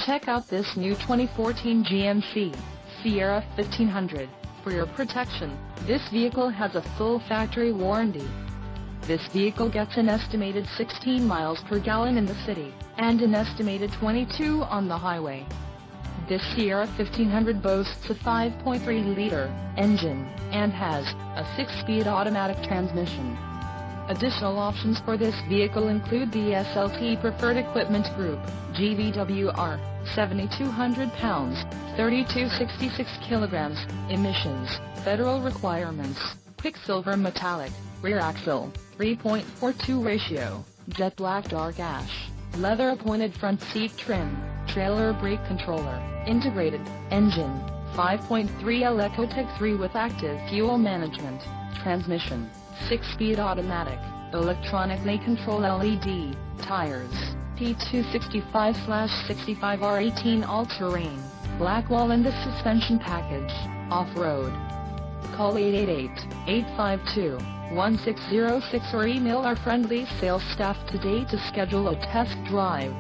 Check out this new 2014 GMC Sierra 1500. For your protection, this vehicle has a full factory warranty. This vehicle gets an estimated 16 miles per gallon in the city, and an estimated 22 on the highway. This Sierra 1500 boasts a 5.3-liter engine, and has a 6-speed automatic transmission. Additional options for this vehicle include the SLT Preferred Equipment Group, GVWR, 7,200 pounds, 3266 kilograms, emissions, federal requirements, Quicksilver metallic, rear axle, 3.42 ratio, jet black dark ash, leather appointed front seat trim, trailer brake controller, integrated engine, 5.3L Ecotec 3 with active fuel management, transmission, 6-speed automatic, electronically controlled LED, tires, P265/65R18 all-terrain, black wall and the suspension package, off-road. Call 888-852-1606 or email our friendly sales staff today to schedule a test drive.